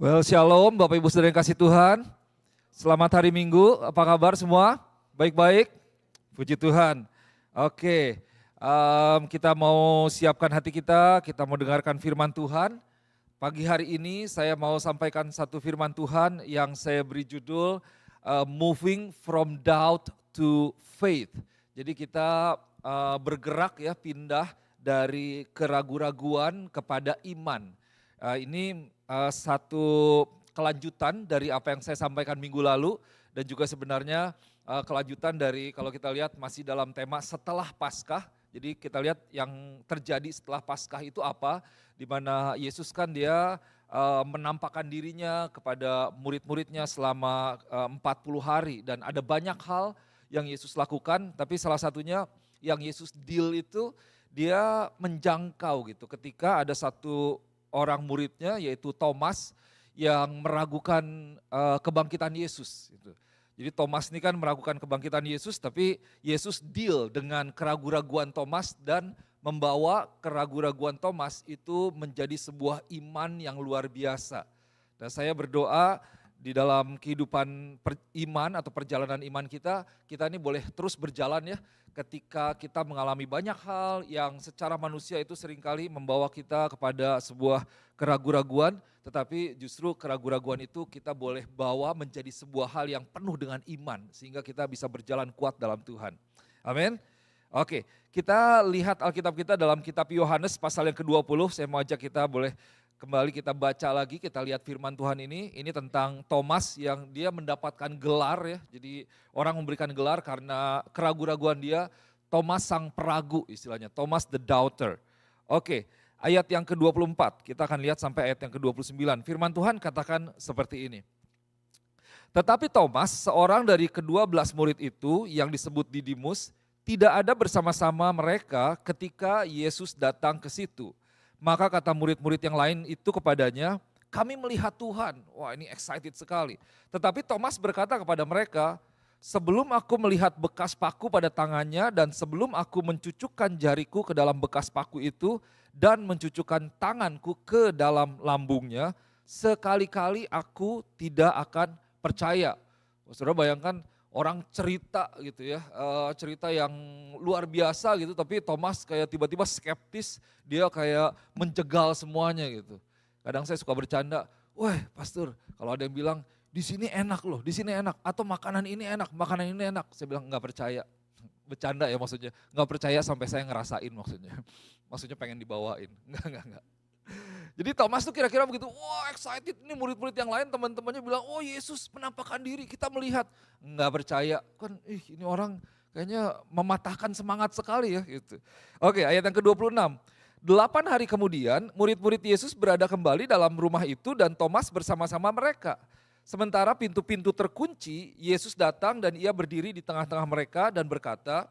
Well, shalom Bapak Ibu Saudara yang kasih Tuhan. Selamat hari Minggu, apa kabar semua? Baik-baik? Puji Tuhan. Oke, kita mau siapkan hati kita mau dengarkan firman Tuhan. Pagi hari ini saya mau sampaikan satu firman Tuhan yang saya beri judul Moving from Doubt to Faith. Jadi kita bergerak ya, pindah dari keraguan-raguan kepada iman. Ini satu kelanjutan dari apa yang saya sampaikan minggu lalu dan juga sebenarnya kelanjutan dari kalau kita lihat masih dalam tema setelah Paskah. Jadi kita lihat yang terjadi setelah Paskah itu apa, di mana Yesus kan dia menampakkan dirinya kepada murid-muridnya selama 40 hari dan ada banyak hal yang Yesus lakukan, tapi salah satunya yang Yesus deal itu dia menjangkau gitu ketika ada satu orang muridnya yaitu Thomas yang meragukan kebangkitan Yesus. Gitu. Jadi Thomas ini kan meragukan kebangkitan Yesus, tapi Yesus deal dengan keraguan-raguan Thomas dan membawa keraguan-raguan Thomas itu menjadi sebuah iman yang luar biasa. Dan saya berdoa di dalam kehidupan iman atau perjalanan iman kita ini boleh terus berjalan ya. Ketika kita mengalami banyak hal yang secara manusia itu seringkali membawa kita kepada sebuah keraguan-raguan, tetapi justru keraguan-raguan itu kita boleh bawa menjadi sebuah hal yang penuh dengan iman, sehingga kita bisa berjalan kuat dalam Tuhan. Amin. Oke, kita lihat Alkitab kita dalam kitab Yohanes pasal yang ke-20, saya mau ajak kita boleh kembali kita baca lagi, kita lihat firman Tuhan ini tentang Thomas yang dia mendapatkan gelar ya. Jadi orang memberikan gelar karena keraguan-raguan dia, Thomas sang peragu istilahnya, Thomas the doubter. Oke, ayat yang ke-24, kita akan lihat sampai ayat yang ke-29. Firman Tuhan katakan seperti ini. Tetapi Thomas, seorang dari ke-12 murid itu yang disebut Didimus, tidak ada bersama-sama mereka ketika Yesus datang ke situ. Maka kata murid-murid yang lain itu kepadanya, kami melihat Tuhan. Wah, ini excited sekali. Tetapi Thomas berkata kepada mereka, sebelum aku melihat bekas paku pada tangannya dan sebelum aku mencucukkan jariku ke dalam bekas paku itu dan mencucukkan tanganku ke dalam lambungnya, sekali-kali aku tidak akan percaya. Saudara bayangkan orang cerita gitu ya, cerita yang luar biasa gitu, tapi Thomas kayak tiba-tiba skeptis, dia kayak menjegal semuanya gitu. Kadang saya suka bercanda, wah pastor kalau ada yang bilang di sini enak loh, di sini enak, atau makanan ini enak, saya bilang nggak percaya. Bercanda ya maksudnya, nggak percaya sampai saya ngerasain maksudnya pengen dibawain, enggak. Jadi Thomas tuh kira-kira begitu, wah excited, ini murid-murid yang lain teman-temannya bilang, oh Yesus menampakkan diri, kita melihat. Nggak percaya, kan ini orang kayaknya mematahkan semangat sekali ya gitu. Oke, ayat yang ke-26. 8 hari kemudian murid-murid Yesus berada kembali dalam rumah itu dan Thomas bersama-sama mereka. Sementara pintu-pintu terkunci, Yesus datang dan ia berdiri di tengah-tengah mereka dan berkata,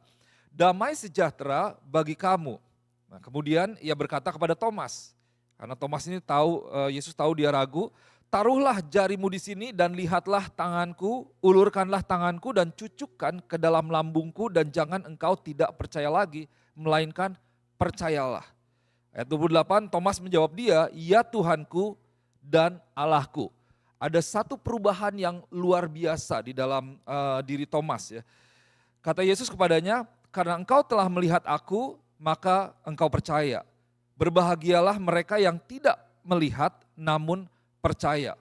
damai sejahtera bagi kamu. Nah, kemudian ia berkata kepada Thomas, karena Thomas ini tahu, Yesus tahu dia ragu, taruhlah jarimu di sini dan lihatlah tanganku, ulurkanlah tanganku dan cucukkan ke dalam lambungku dan jangan engkau tidak percaya lagi, melainkan percayalah. Ayat 28, Thomas menjawab dia, ya Tuhanku dan Allahku. Ada satu perubahan yang luar biasa di dalam diri Thomas ya. Kata Yesus kepadanya, karena engkau telah melihat aku, maka engkau percaya. Berbahagialah mereka yang tidak melihat namun percaya.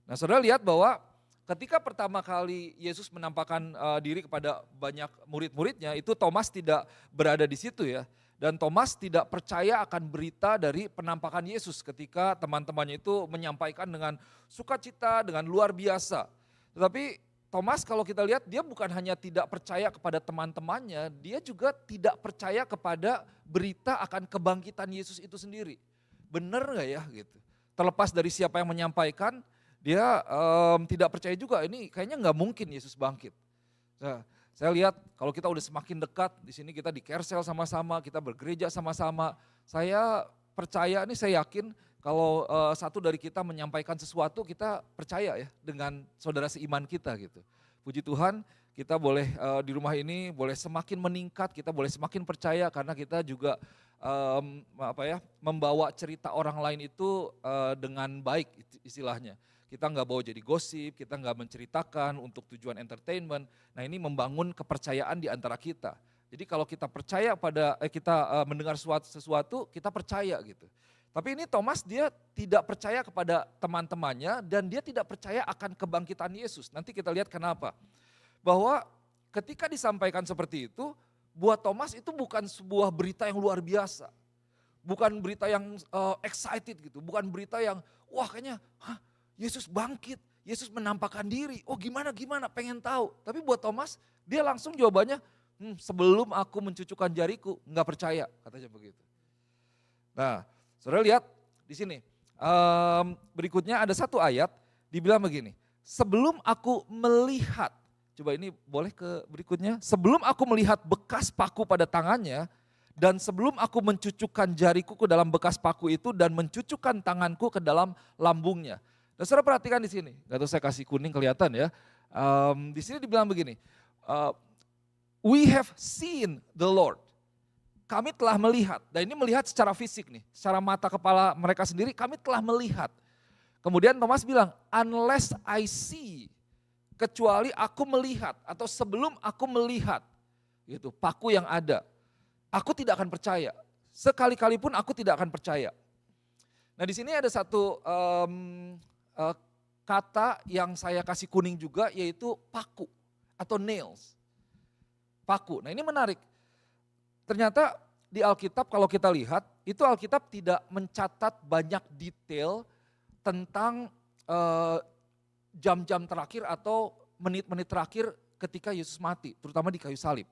Nah saudara lihat bahwa ketika pertama kali Yesus menampakkan diri kepada banyak murid-muridnya, itu Thomas tidak berada di situ ya. Dan Thomas tidak percaya akan berita dari penampakan Yesus ketika teman-temannya itu menyampaikan dengan sukacita, dengan luar biasa. Tetapi Thomas kalau kita lihat dia bukan hanya tidak percaya kepada teman-temannya, dia juga tidak percaya kepada berita akan kebangkitan Yesus itu sendiri. Benar gak ya gitu. Terlepas dari siapa yang menyampaikan, dia tidak percaya juga ini kayaknya gak mungkin Yesus bangkit. Nah, saya lihat kalau kita udah semakin dekat, di sini kita di Kersel sama-sama, kita bergereja sama-sama. Saya percaya, ini saya yakin kalau satu dari kita menyampaikan sesuatu, kita percaya ya dengan saudara seiman kita gitu. Puji Tuhan, kita boleh di rumah ini boleh semakin meningkat, kita boleh semakin percaya karena kita juga membawa cerita orang lain itu dengan baik istilahnya. Kita nggak bawa jadi gosip, kita nggak menceritakan untuk tujuan entertainment. Nah ini membangun kepercayaan di antara kita. Jadi kalau kita percaya pada kita mendengar sesuatu, kita percaya gitu. Tapi ini Thomas dia tidak percaya kepada teman-temannya dan dia tidak percaya akan kebangkitan Yesus. Nanti kita lihat kenapa. Bahwa ketika disampaikan seperti itu, buat Thomas itu bukan sebuah berita yang luar biasa. Bukan berita yang excited gitu, bukan berita yang wah kayaknya Yesus bangkit, Yesus menampakkan diri, oh gimana pengen tahu. Tapi buat Thomas dia langsung jawabannya, sebelum aku mencucukkan jariku nggak percaya, katanya begitu. Nah saudara lihat di sini, berikutnya ada satu ayat dibilang begini, sebelum aku melihat, coba ini boleh ke berikutnya. Sebelum aku melihat bekas paku pada tangannya dan sebelum aku mencucukkan jariku ke dalam bekas paku itu dan mencucukkan tanganku ke dalam lambungnya. Nah, saudara perhatikan di sini. Gak tahu saya kasih kuning kelihatan ya. Di sini dibilang begini. We have seen the Lord. Kami telah melihat. Dan ini melihat secara fisik nih. Secara mata kepala mereka sendiri kami telah melihat. Kemudian Thomas bilang, unless I see, kecuali aku melihat atau sebelum aku melihat gitu paku yang ada, aku tidak akan percaya. Sekali-kali pun aku tidak akan percaya. Nah di sini ada satu kata yang saya kasih kuning juga yaitu paku atau nails. Paku. Nah ini menarik. Ternyata di Alkitab kalau kita lihat itu Alkitab tidak mencatat banyak detail tentang jam-jam terakhir atau menit-menit terakhir ketika Yesus mati, terutama di kayu salib.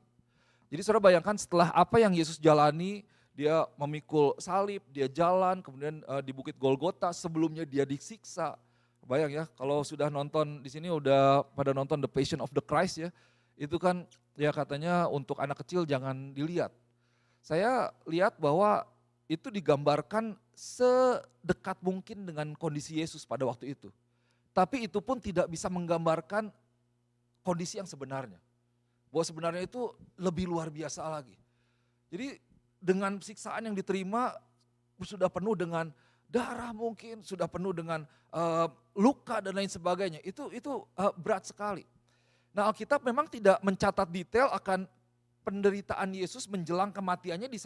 Jadi saudara bayangkan setelah apa yang Yesus jalani, dia memikul salib, dia jalan, kemudian di Bukit Golgota, sebelumnya dia disiksa. Bayang ya, kalau sudah nonton di sini udah pada nonton The Passion of the Christ ya, itu kan ya katanya untuk anak kecil jangan dilihat. Saya lihat bahwa itu digambarkan sedekat mungkin dengan kondisi Yesus pada waktu itu. Tapi itu pun tidak bisa menggambarkan kondisi yang sebenarnya. Bahwa sebenarnya itu lebih luar biasa lagi. Jadi dengan siksaan yang diterima sudah penuh dengan darah mungkin, sudah penuh dengan luka dan lain sebagainya. Itu berat sekali. Nah Alkitab memang tidak mencatat detail akan penderitaan Yesus menjelang kematiannya di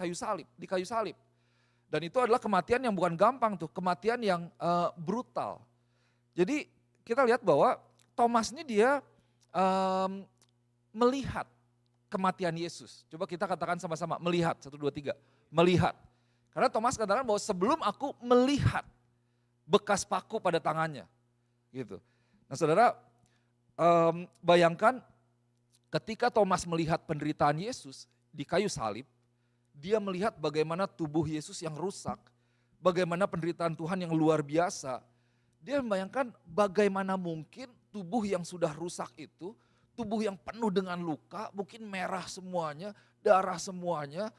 kayu salib. Dan itu adalah kematian yang bukan gampang tuh, kematian yang brutal. Jadi kita lihat bahwa Thomas ini dia melihat kematian Yesus. Coba kita katakan sama-sama, melihat, 1, 2, 3, melihat. Karena Thomas katakan bahwa sebelum aku melihat bekas paku pada tangannya. Gitu. Nah saudara, bayangkan ketika Thomas melihat penderitaan Yesus di kayu salib, dia melihat bagaimana tubuh Yesus yang rusak, bagaimana penderitaan Tuhan yang luar biasa. Dia membayangkan bagaimana mungkin tubuh yang sudah rusak itu, tubuh yang penuh dengan luka, mungkin merah semuanya, darah semuanya,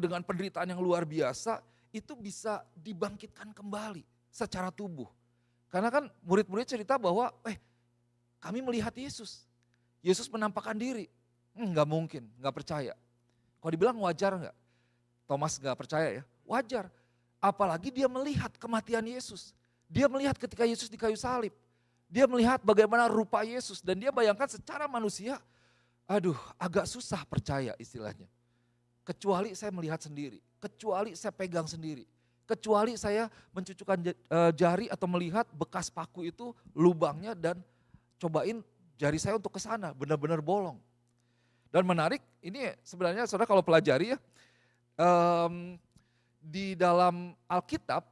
dengan penderitaan yang luar biasa, itu bisa dibangkitkan kembali secara tubuh. Karena kan murid-murid cerita bahwa, kami melihat Yesus. Yesus menampakkan diri. Enggak mungkin, enggak percaya. Kalau dibilang wajar enggak? Thomas enggak percaya ya, wajar. Apalagi dia melihat kematian Yesus. Dia melihat ketika Yesus di kayu salib. Dia melihat bagaimana rupa Yesus dan dia bayangkan secara manusia, agak susah percaya istilahnya. Kecuali saya melihat sendiri, kecuali saya pegang sendiri, kecuali saya mencucukkan jari atau melihat bekas paku itu lubangnya dan cobain jari saya untuk ke sana, benar-benar bolong. Dan menarik, ini sebenarnya saudara kalau pelajari ya, di dalam Alkitab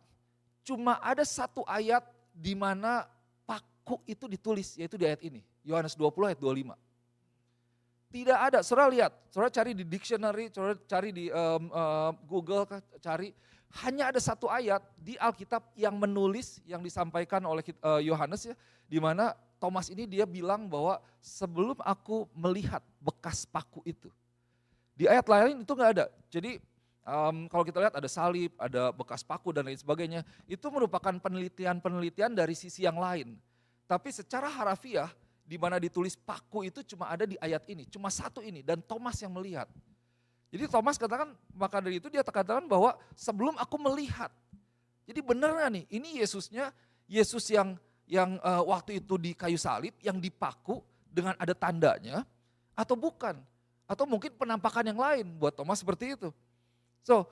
cuma ada satu ayat di mana paku itu ditulis, yaitu di ayat ini, Yohanes 20 ayat 25. Tidak ada, saudara lihat, saudara cari di dictionary, saudara cari di Google, cari, hanya ada satu ayat di Alkitab yang menulis, yang disampaikan oleh Yohanes ya, di mana Thomas ini dia bilang bahwa sebelum aku melihat bekas paku itu. Di ayat lain itu enggak ada, jadi kalau kita lihat ada salib, ada bekas paku dan lain sebagainya, itu merupakan penelitian-penelitian dari sisi yang lain. Tapi secara harafiah di mana ditulis paku itu cuma ada di ayat ini, cuma satu ini, dan Thomas yang melihat. Jadi Thomas katakan, maka dari itu dia katakan bahwa sebelum aku melihat. Jadi benar gak nih, ini Yesusnya, Yesus yang waktu itu di kayu salib, yang dipaku dengan ada tandanya, atau bukan. Atau mungkin penampakan yang lain buat Thomas seperti itu. So,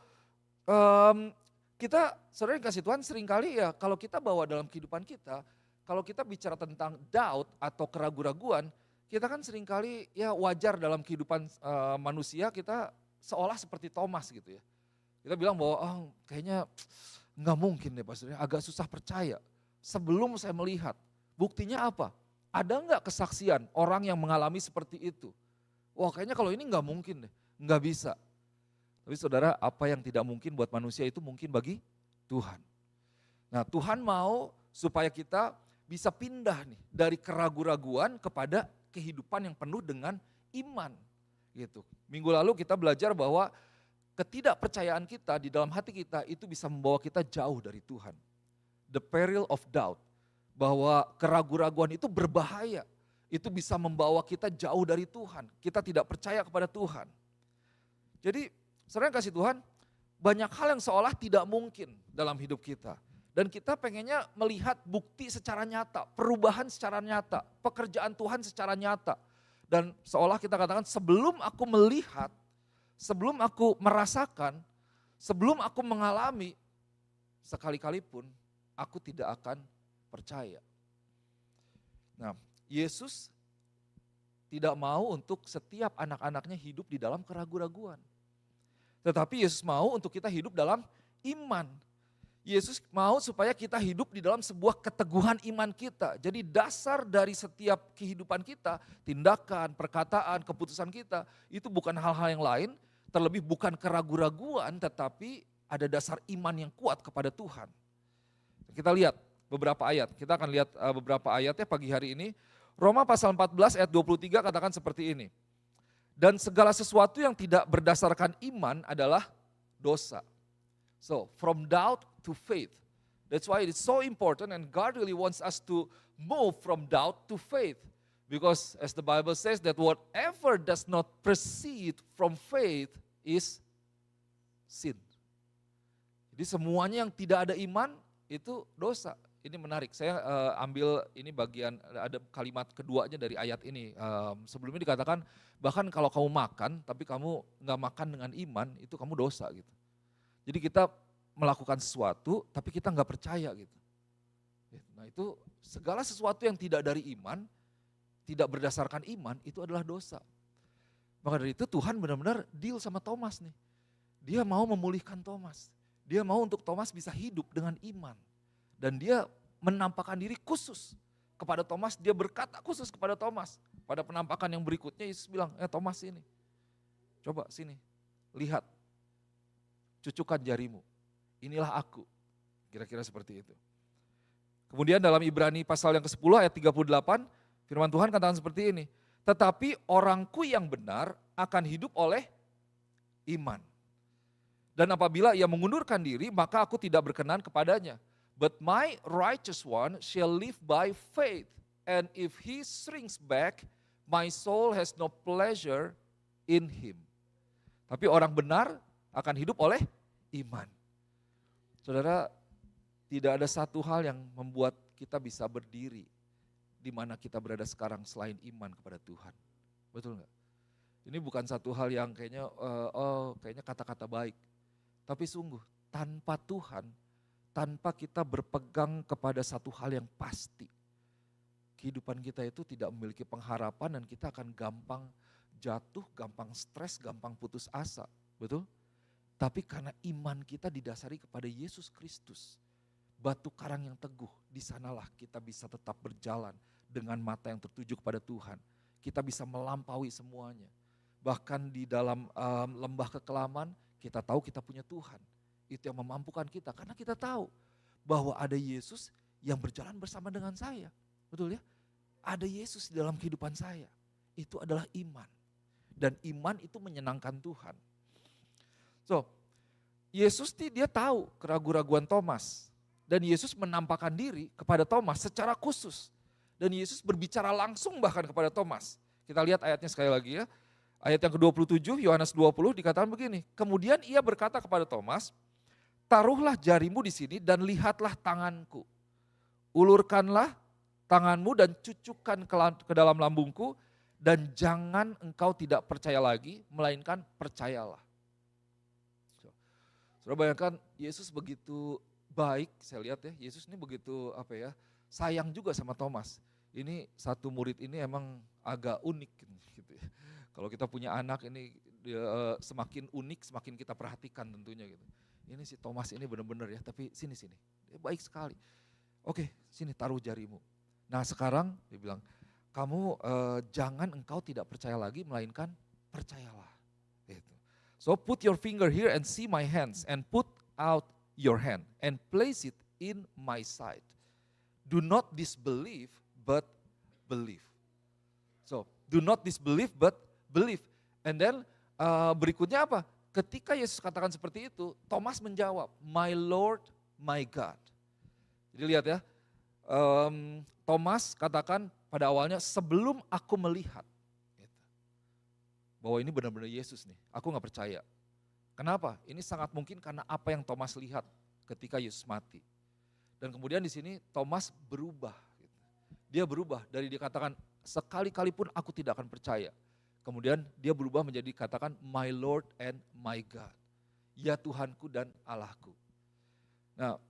kita saudara yang kasih Tuhan seringkali ya kalau kita bawa dalam kehidupan kita, kalau kita bicara tentang doubt atau keraguan-raguan, kita kan seringkali ya wajar dalam kehidupan manusia kita seolah seperti Thomas gitu ya. Kita bilang bahwa kayaknya nggak mungkin deh pastor, agak susah percaya. Sebelum saya melihat, buktinya apa? Ada nggak kesaksian orang yang mengalami seperti itu? Wah kayaknya kalau ini nggak mungkin deh, nggak bisa. Tapi saudara, apa yang tidak mungkin buat manusia itu mungkin bagi Tuhan. Nah Tuhan mau supaya kita bisa pindah nih dari keraguan-raguan kepada kehidupan yang penuh dengan iman. Gitu. Minggu lalu kita belajar bahwa ketidakpercayaan kita di dalam hati kita itu bisa membawa kita jauh dari Tuhan. The peril of doubt. Bahwa keraguan-raguan itu berbahaya. Itu bisa membawa kita jauh dari Tuhan. Kita tidak percaya kepada Tuhan. Jadi saudara yang kasih Tuhan, banyak hal yang seolah tidak mungkin dalam hidup kita. Dan kita pengennya melihat bukti secara nyata, perubahan secara nyata, pekerjaan Tuhan secara nyata. Dan seolah kita katakan sebelum aku melihat, sebelum aku merasakan, sebelum aku mengalami, sekali-kali pun aku tidak akan percaya. Nah, Yesus tidak mau untuk setiap anak-anaknya hidup di dalam keraguan-raguan. Tetapi Yesus mau untuk kita hidup dalam iman. Yesus mau supaya kita hidup di dalam sebuah keteguhan iman kita. Jadi dasar dari setiap kehidupan kita, tindakan, perkataan, keputusan kita, itu bukan hal-hal yang lain, terlebih bukan keraguan-raguan, tetapi ada dasar iman yang kuat kepada Tuhan. Kita lihat beberapa ayat, kita akan lihat beberapa ayatnya pagi hari ini. Roma pasal 14 ayat 23 katakan seperti ini. Dan segala sesuatu yang tidak berdasarkan iman adalah dosa. So, from doubt to faith. That's why it's so important and God really wants us to move from doubt to faith. Because as the Bible says that whatever does not proceed from faith is sin. Jadi semuanya yang tidak ada iman itu dosa. Ini menarik, saya ambil ini bagian, ada kalimat keduanya dari ayat ini. Sebelumnya dikatakan bahkan kalau kamu makan tapi kamu nggak makan dengan iman itu kamu dosa gitu. Jadi kita melakukan sesuatu tapi kita nggak percaya gitu. Nah itu segala sesuatu yang tidak dari iman, tidak berdasarkan iman itu adalah dosa. Maka dari itu Tuhan benar-benar deal sama Thomas nih. Dia mau memulihkan Thomas. Dia mau untuk Thomas bisa hidup dengan iman. Dan dia menampakkan diri khusus kepada Thomas, dia berkata khusus kepada Thomas. Pada penampakan yang berikutnya Yesus bilang, Thomas ini, coba sini, lihat, cucukkan jarimu, inilah aku. Kira-kira seperti itu. Kemudian dalam Ibrani pasal yang ke-10 ayat 38, firman Tuhan katakan seperti ini. Tetapi orangku yang benar akan hidup oleh iman. Dan apabila ia mengundurkan diri, maka aku tidak berkenan kepadanya. But my righteous one shall live by faith. And if he shrinks back, my soul has no pleasure in him. Tapi orang benar akan hidup oleh iman. Saudara, tidak ada satu hal yang membuat kita bisa berdiri di mana kita berada sekarang selain iman kepada Tuhan. Betul enggak? Ini bukan satu hal yang kayaknya kayaknya kata-kata baik. Tapi sungguh tanpa Tuhan, tanpa kita berpegang kepada satu hal yang pasti, kehidupan kita itu tidak memiliki pengharapan dan kita akan gampang jatuh, gampang stres, gampang putus asa. Betul? Tapi karena iman kita didasari kepada Yesus Kristus, batu karang yang teguh, di sanalah kita bisa tetap berjalan dengan mata yang tertuju kepada Tuhan. Kita bisa melampaui semuanya. Bahkan di dalam lembah kekelaman, kita tahu kita punya Tuhan. Itu yang memampukan kita karena kita tahu bahwa ada Yesus yang berjalan bersama dengan saya. Betul ya? Ada Yesus di dalam kehidupan saya. Itu adalah iman. Dan iman itu menyenangkan Tuhan. So, Yesus dia tahu keraguan-raguan Thomas. Dan Yesus menampakkan diri kepada Thomas secara khusus. Dan Yesus berbicara langsung bahkan kepada Thomas. Kita lihat ayatnya sekali lagi ya. Ayat yang ke-27, Yohanes 20 dikatakan begini. Kemudian ia berkata kepada Thomas, taruhlah jarimu di sini dan lihatlah tanganku. Ulurkanlah tanganmu dan cucukkan ke dalam lambungku. Dan jangan engkau tidak percaya lagi, melainkan percayalah. Saudara bayangkan Yesus begitu baik, saya lihat ya, Yesus ini begitu sayang juga sama Thomas. Ini satu murid ini emang agak unik gitu ya. Kalau kita punya anak ini dia, semakin unik, semakin kita perhatikan tentunya gitu. Ini si Thomas ini benar-benar ya, tapi sini, dia baik sekali. Oke, sini taruh jarimu. Nah sekarang dia bilang, kamu jangan engkau tidak percaya lagi, melainkan percayalah. Gitu. So put your finger here and see my hands, and put out your hand and place it in my side. Do not disbelieve, but believe. So do not disbelieve, but believe. And then berikutnya apa? Ketika Yesus katakan seperti itu, Thomas menjawab, my Lord, my God. Jadi lihat ya, Thomas katakan pada awalnya sebelum aku melihat bahwa ini benar-benar Yesus nih, aku gak percaya. Kenapa? Ini sangat mungkin karena apa yang Thomas lihat ketika Yesus mati. Dan kemudian di sini Thomas berubah. Dia berubah dari dikatakan sekali-kali pun aku tidak akan percaya. Kemudian dia berubah menjadi katakan my Lord and my God. Ya Tuhanku dan Allahku. Nah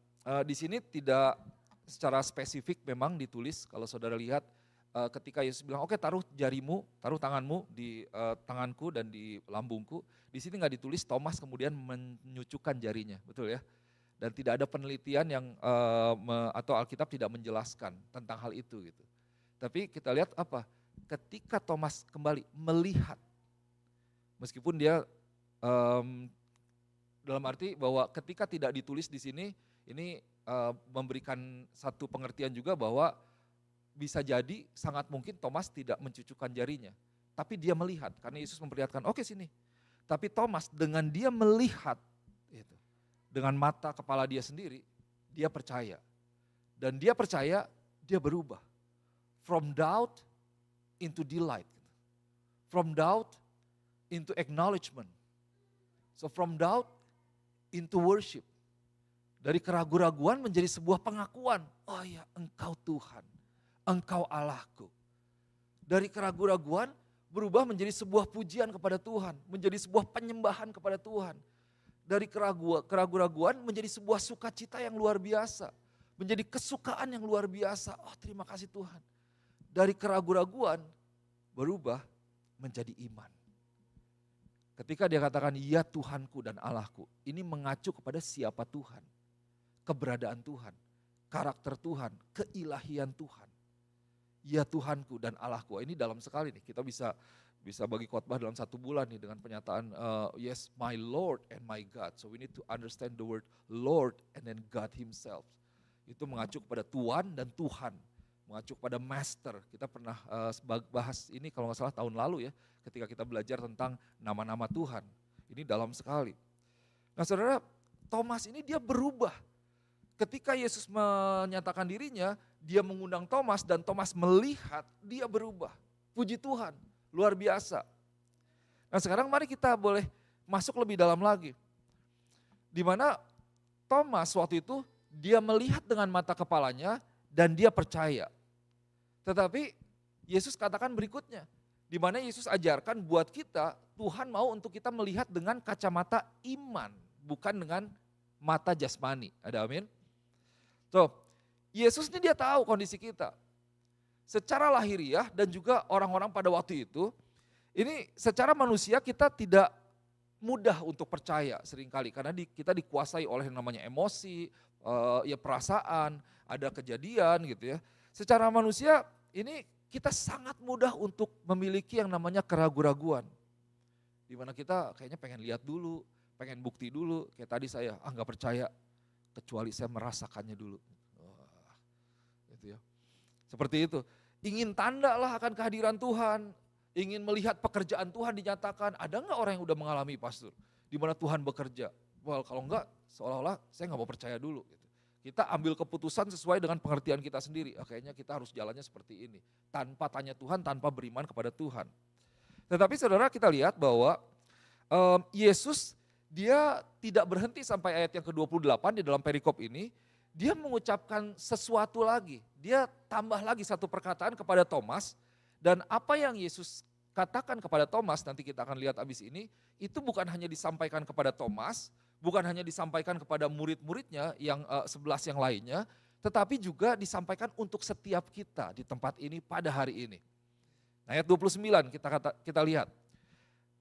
di sini tidak secara spesifik memang ditulis kalau saudara lihat ketika Yesus bilang oke taruh jarimu, taruh tanganmu di tanganku dan di lambungku. Di sini nggak ditulis Thomas kemudian menyucukkan jarinya, betul ya? Dan tidak ada penelitian yang atau Alkitab tidak menjelaskan tentang hal itu gitu. Tapi kita lihat apa? Ketika Thomas kembali melihat, meskipun dia dalam arti bahwa ketika tidak ditulis di sini, ini memberikan satu pengertian juga bahwa bisa jadi sangat mungkin Thomas tidak mencucukkan jarinya. Tapi dia melihat, karena Yesus memperlihatkan, oke sini. Tapi Thomas dengan dia melihat, dengan mata kepala dia sendiri, dia percaya. Dan dia percaya, dia berubah. From doubt into delight. From doubt into acknowledgement. So from doubt into worship. Dari keraguan-raguan menjadi sebuah pengakuan. Oh ya, engkau Tuhan, engkau Allahku. Dari keraguan-raguan berubah menjadi sebuah pujian kepada Tuhan. Menjadi sebuah penyembahan kepada Tuhan. Dari keraguan-raguan menjadi sebuah sukacita yang luar biasa. Menjadi kesukaan yang luar biasa. Oh terima kasih Tuhan. Dari keraguan-raguan berubah menjadi iman. Ketika dia katakan ya Tuhanku dan Allahku. Ini mengacu kepada siapa Tuhan. Keberadaan Tuhan, karakter Tuhan, keilahian Tuhan. Ya Tuhanku dan Allahku. Ini dalam sekali nih, kita bisa bagi khotbah dalam 1 bulan nih dengan pernyataan yes my Lord and my God. So we need to understand the word Lord and then God himself. Itu mengacu kepada Tuhan dan Tuhan, mengacu kepada Master. Kita pernah bahas ini kalau nggak salah tahun lalu ya, ketika kita belajar tentang nama-nama Tuhan. Ini dalam sekali. Nah saudara, Thomas ini dia berubah. Ketika Yesus menyatakan dirinya, dia mengundang Thomas dan Thomas melihat, dia berubah. Puji Tuhan, luar biasa. Nah sekarang mari kita boleh masuk lebih dalam lagi. Di mana Thomas waktu itu dia melihat dengan mata kepalanya dan dia percaya. Tetapi Yesus katakan berikutnya, di mana Yesus ajarkan buat kita, Tuhan mau untuk kita melihat dengan kacamata iman, bukan dengan mata jasmani. Ada amin? So, Yesus ini dia tahu kondisi kita. Secara lahiriah dan juga orang-orang pada waktu itu, ini secara manusia kita tidak mudah untuk percaya seringkali. Karena kita dikuasai oleh yang namanya emosi, ya perasaan, ada kejadian gitu ya. Secara manusia ini kita sangat mudah untuk memiliki yang namanya keraguan-raguan. Dimana kita kayaknya pengen lihat dulu, pengen bukti dulu. Kayak tadi saya, nggak percaya. Kecuali saya merasakannya dulu. Gitu ya. Seperti itu. Ingin tanda lah akan kehadiran Tuhan. Ingin melihat pekerjaan Tuhan dinyatakan. Ada nggak orang yang udah mengalami pastor? Di mana Tuhan bekerja? Well, kalau enggak seolah-olah saya nggak mau percaya dulu. Gitu. Kita ambil keputusan sesuai dengan pengertian kita sendiri. Kayaknya kita harus jalannya seperti ini. Tanpa tanya Tuhan, tanpa beriman kepada Tuhan. Tetapi saudara kita lihat bahwa Yesus dia tidak berhenti sampai ayat yang ke-28 di dalam perikop ini. Dia mengucapkan sesuatu lagi. Dia tambah lagi satu perkataan kepada Thomas. Dan apa yang Yesus katakan kepada Thomas, nanti kita akan lihat abis ini, itu bukan hanya disampaikan kepada Thomas, bukan hanya disampaikan kepada murid-muridnya yang 11 yang lainnya, tetapi juga disampaikan untuk setiap kita di tempat ini pada hari ini. Ayat 29 kita lihat.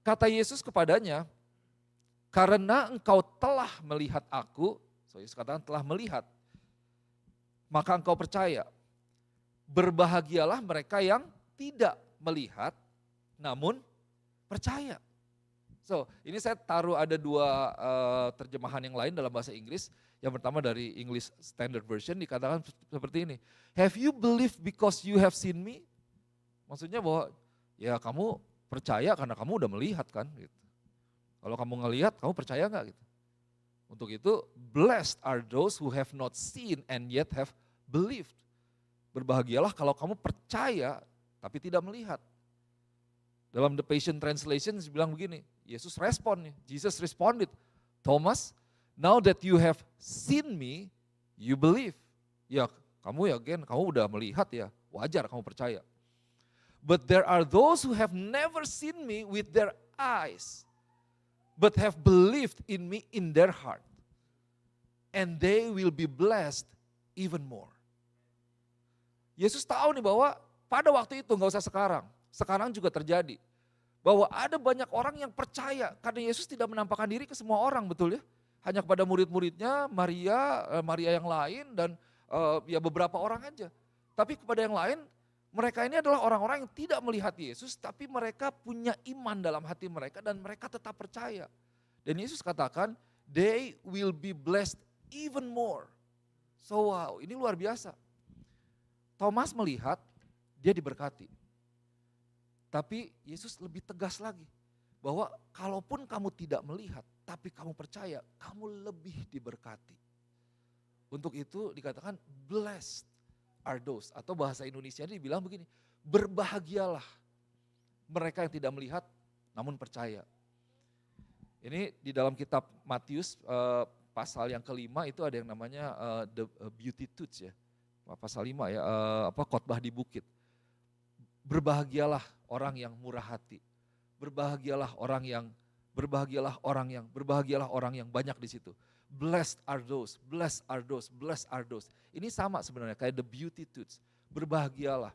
Kata Yesus kepadanya, karena engkau telah melihat aku, so Yesus katakan telah melihat, maka engkau percaya. Berbahagialah mereka yang tidak melihat, namun percaya. So, ini saya taruh ada dua terjemahan yang lain dalam bahasa Inggris. Yang pertama dari English Standard Version dikatakan seperti ini. Have you believed because you have seen me? Maksudnya bahwa ya kamu percaya karena kamu udah melihat kan. Gitu. Kalau kamu ngelihat, kamu percaya nggak gitu? Untuk itu, blessed are those who have not seen and yet have believed. Berbahagialah kalau kamu percaya tapi tidak melihat. Dalam The Passion Translation bilang begini, Yesus respon nih, Jesus responded, Thomas, now that you have seen me, you believe. Ya kamu kamu udah melihat ya, wajar kamu percaya. But there are those who have never seen me with their eyes, but have believed in me in their heart. And they will be blessed even more. Yesus tahu nih bahwa pada waktu itu, gak usah sekarang juga terjadi. Bahwa ada banyak orang yang percaya karena Yesus tidak menampakkan diri ke semua orang, betul ya? Hanya kepada murid-muridnya, Maria yang lain dan ya beberapa orang aja. Tapi kepada yang lain, mereka ini adalah orang-orang yang tidak melihat Yesus, tapi mereka punya iman dalam hati mereka dan mereka tetap percaya. Dan Yesus katakan, they will be blessed even more. So wow, ini luar biasa. Thomas melihat, dia diberkati. Tapi Yesus lebih tegas lagi. Bahwa kalaupun kamu tidak melihat, tapi kamu percaya, kamu lebih diberkati. Untuk itu dikatakan blessed are those. Atau bahasa Indonesia ini dibilang begini, berbahagialah mereka yang tidak melihat namun percaya. Ini di dalam kitab Matius pasal yang kelima itu ada yang namanya the Beatitudes ya. Pasal 5 ya, khotbah di bukit. Berbahagialah orang yang murah hati. Berbahagialah orang yang banyak di situ. Blessed are those, blessed are those, blessed are those. Ini sama sebenarnya kayak the Beatitudes. Berbahagialah.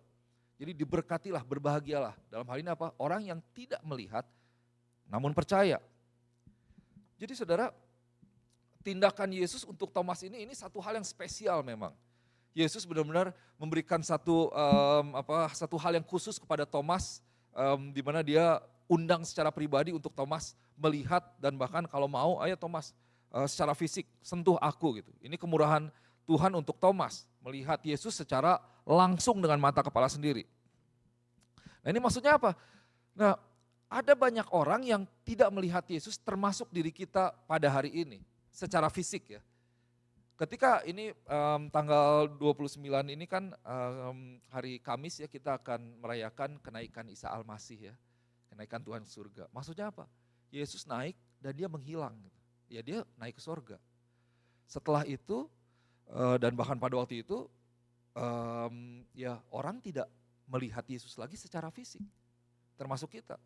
Jadi diberkatilah, berbahagialah. Dalam hal ini apa? Orang yang tidak melihat namun percaya. Jadi saudara, tindakan Yesus untuk Thomas ini satu hal yang spesial memang. Yesus benar-benar memberikan satu hal yang khusus kepada Thomas, di mana dia undang secara pribadi untuk Thomas melihat dan bahkan kalau mau, ayo Thomas secara fisik sentuh aku gitu. Ini kemurahan Tuhan untuk Thomas melihat Yesus secara langsung dengan mata kepala sendiri. Nah ini maksudnya apa? Nah ada banyak orang yang tidak melihat Yesus termasuk diri kita pada hari ini secara fisik ya. Ketika ini tanggal 29 ini kan hari Kamis ya kita akan merayakan kenaikan Isa Al-Masih ya. Kenaikan Tuhan ke surga. Maksudnya apa? Yesus naik dan dia menghilang. Ya dia naik ke surga. Setelah itu dan bahkan pada waktu itu ya orang tidak melihat Yesus lagi secara fisik. Termasuk kita.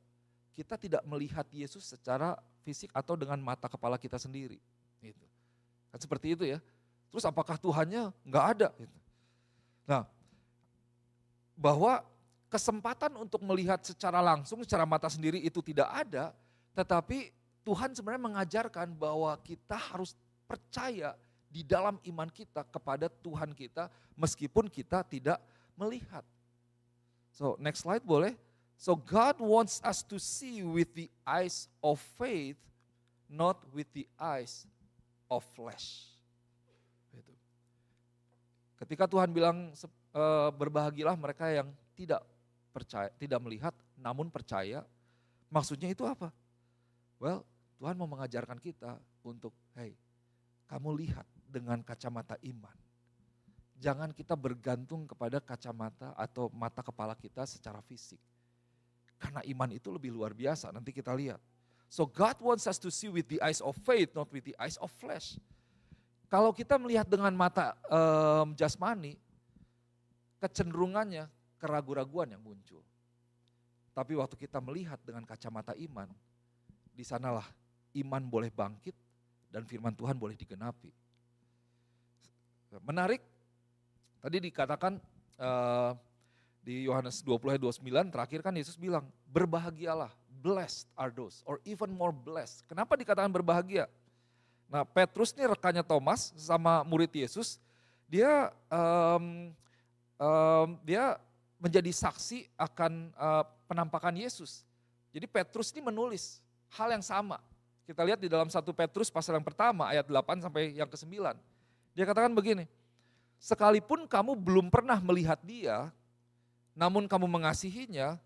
Kita tidak melihat Yesus secara fisik atau dengan mata kepala kita sendiri. Gitu. Kan seperti itu ya. Terus apakah Tuhannya nggak ada? Gitu. Nah, bahwa kesempatan untuk melihat secara langsung, secara mata sendiri itu tidak ada, tetapi Tuhan sebenarnya mengajarkan bahwa kita harus percaya di dalam iman kita kepada Tuhan kita meskipun kita tidak melihat. So next slide boleh. So God wants us to see with the eyes of faith, not with the eyes of flesh. Gitu. Ketika Tuhan bilang berbahagialah mereka yang tidak percaya, tidak melihat namun percaya, maksudnya itu apa? Well, Tuhan mau mengajarkan kita untuk, hey, kamu lihat dengan kacamata iman. Jangan kita bergantung kepada kacamata atau mata kepala kita secara fisik. Karena iman itu lebih luar biasa, nanti kita lihat. So God wants us to see with the eyes of faith, not with the eyes of flesh. Kalau kita melihat dengan mata jasmani, kecenderungannya keraguan-raguan yang muncul. Tapi waktu kita melihat dengan kacamata iman, di sanalah iman boleh bangkit dan firman Tuhan boleh digenapi. Menarik, tadi dikatakan di Yohanes 20 ayat 29 terakhir kan Yesus bilang, berbahagialah, blessed are those, or even more blessed. Kenapa dikatakan berbahagia? Nah Petrus ini rekannya Thomas sama murid Yesus, dia menjadi saksi akan penampakan Yesus. Jadi Petrus ini menulis hal yang sama. Kita lihat di dalam 1 Petrus pasal yang pertama ayat 8 sampai yang ke-9. Dia katakan begini, sekalipun kamu belum pernah melihat dia, namun kamu mengasihinya,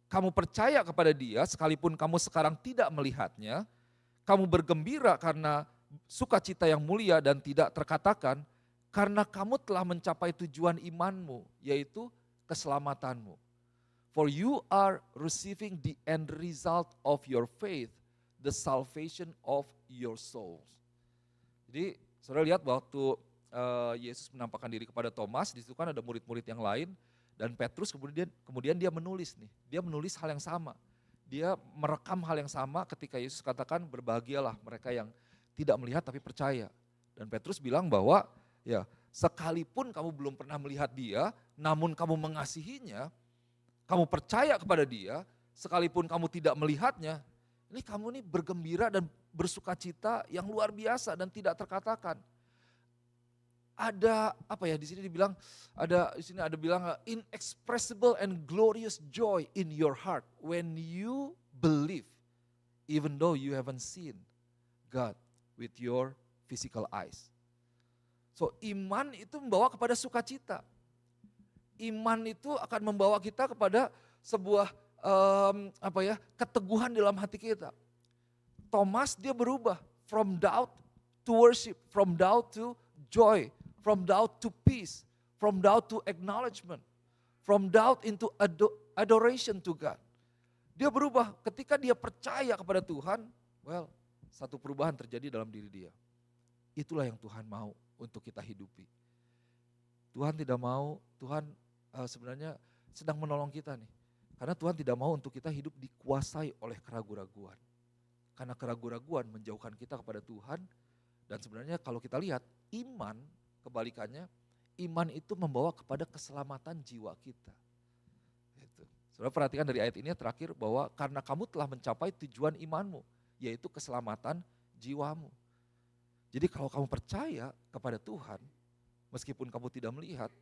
kamu percaya kepada dia, sekalipun kamu sekarang tidak melihatnya, kamu bergembira karena sukacita yang mulia dan tidak terkatakan, karena kamu telah mencapai tujuan imanmu, yaitu keselamatanmu. For you are receiving the end result of your faith, the salvation of your souls. Jadi saudara lihat waktu Yesus menampakkan diri kepada Thomas, di situ kan ada murid-murid yang lain, dan Petrus kemudian dia menulis nih, dia menulis hal yang sama. Dia merekam hal yang sama ketika Yesus katakan berbahagialah mereka yang tidak melihat tapi percaya. Dan Petrus bilang bahwa ya sekalipun kamu belum pernah melihat dia, namun kamu mengasihinya, kamu percaya kepada dia, sekalipun kamu tidak melihatnya, ini kamu nih bergembira dan bersukacita yang luar biasa dan tidak terkatakan. Ada apa ya di sini dibilang, di sini ada bilang inexpressible and glorious joy in your heart when you believe, even though you haven't seen God with your physical eyes. So iman itu membawa kepada sukacita. Iman itu akan membawa kita kepada sebuah keteguhan dalam hati kita. Thomas dia berubah from doubt to worship, from doubt to joy, from doubt to peace, from doubt to acknowledgement, from doubt into adoration to God. Dia berubah ketika dia percaya kepada Tuhan, satu perubahan terjadi dalam diri dia. Itulah yang Tuhan mau untuk kita hidupi. Tuhan tidak mau, Tuhan sebenarnya sedang menolong kita nih. Karena Tuhan tidak mau untuk kita hidup dikuasai oleh keraguan-raguan. Karena keraguan-raguan menjauhkan kita kepada Tuhan. Dan sebenarnya kalau kita lihat iman, kebalikannya, iman itu membawa kepada keselamatan jiwa kita. Gitu. Saudara perhatikan dari ayat ini terakhir bahwa karena kamu telah mencapai tujuan imanmu, yaitu keselamatan jiwamu. Jadi kalau kamu percaya kepada Tuhan, meskipun kamu tidak melihat,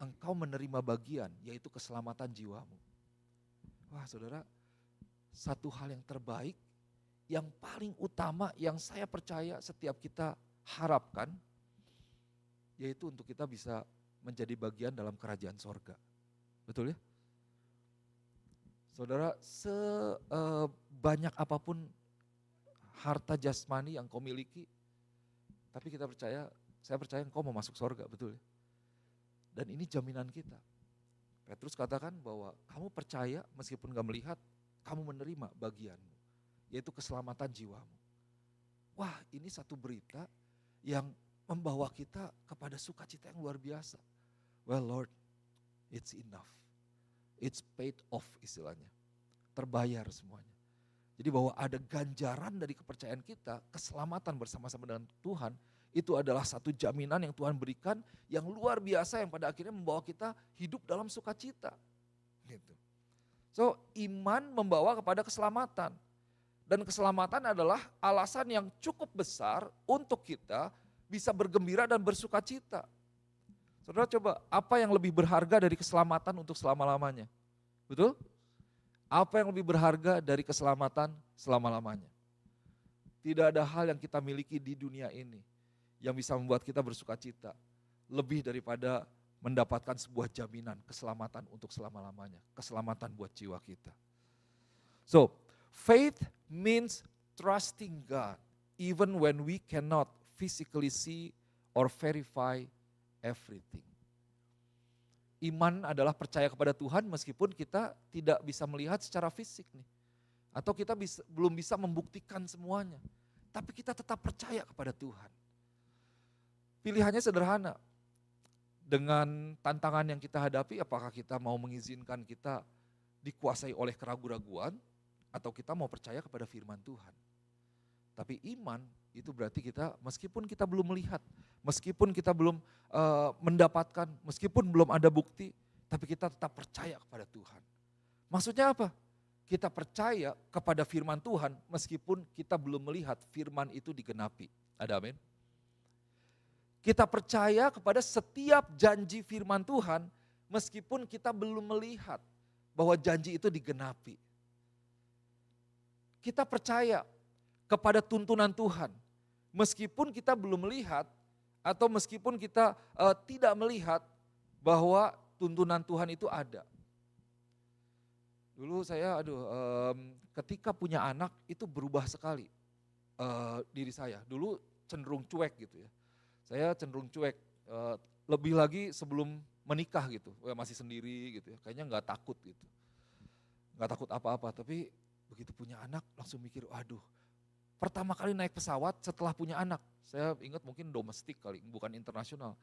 engkau menerima bagian, yaitu keselamatan jiwamu. Wah saudara, satu hal yang terbaik, yang paling utama yang saya percaya setiap kita harapkan, yaitu untuk kita bisa menjadi bagian dalam kerajaan sorga. Betul ya? Saudara, sebanyak apapun harta jasmani yang kau miliki, tapi saya percaya engkau mau masuk sorga, betul ya? Dan ini jaminan kita. Petrus katakan bahwa kamu percaya meskipun gak melihat, kamu menerima bagianmu, yaitu keselamatan jiwamu. Wah ini satu berita yang membawa kita kepada sukacita yang luar biasa. Well Lord, it's enough. It's paid off istilahnya. Terbayar semuanya. Jadi bahwa ada ganjaran dari kepercayaan kita, keselamatan bersama-sama dengan Tuhan, itu adalah satu jaminan yang Tuhan berikan yang luar biasa yang pada akhirnya membawa kita hidup dalam sukacita. Gitu. So iman membawa kepada keselamatan. Dan keselamatan adalah alasan yang cukup besar untuk kita bisa bergembira dan bersukacita. Saudara coba, apa yang lebih berharga dari keselamatan untuk selama-lamanya? Betul? Apa yang lebih berharga dari keselamatan selama-lamanya? Tidak ada hal yang kita miliki di dunia ini yang bisa membuat kita bersukacita lebih daripada mendapatkan sebuah jaminan keselamatan untuk selama-lamanya. Keselamatan buat jiwa kita. So, faith means trusting God even when we cannot physically see or verify everything. Iman adalah percaya kepada Tuhan meskipun kita tidak bisa melihat secara fisik nih. Atau kita belum bisa membuktikan semuanya. Tapi kita tetap percaya kepada Tuhan. Pilihannya sederhana. Dengan tantangan yang kita hadapi, apakah kita mau mengizinkan kita dikuasai oleh keraguan-raguan, atau kita mau percaya kepada firman Tuhan. Tapi iman itu berarti kita meskipun kita belum melihat, meskipun kita belum mendapatkan, meskipun belum ada bukti, tapi kita tetap percaya kepada Tuhan. Maksudnya apa? Kita percaya kepada firman Tuhan meskipun kita belum melihat firman itu digenapi. Ada amin? Kita percaya kepada setiap janji firman Tuhan meskipun kita belum melihat bahwa janji itu digenapi. Kita percaya kepada tuntunan Tuhan meskipun kita belum melihat atau meskipun kita tidak melihat bahwa tuntunan Tuhan itu ada. Dulu saya ketika punya anak itu berubah sekali diri saya. Dulu cenderung cuek gitu ya. Saya cenderung cuek, lebih lagi sebelum menikah gitu, masih sendiri gitu ya, kayaknya nggak takut gitu. Nggak takut apa-apa, tapi begitu punya anak langsung mikir, aduh, pertama kali naik pesawat setelah punya anak, saya ingat mungkin domestik kali, bukan internasional.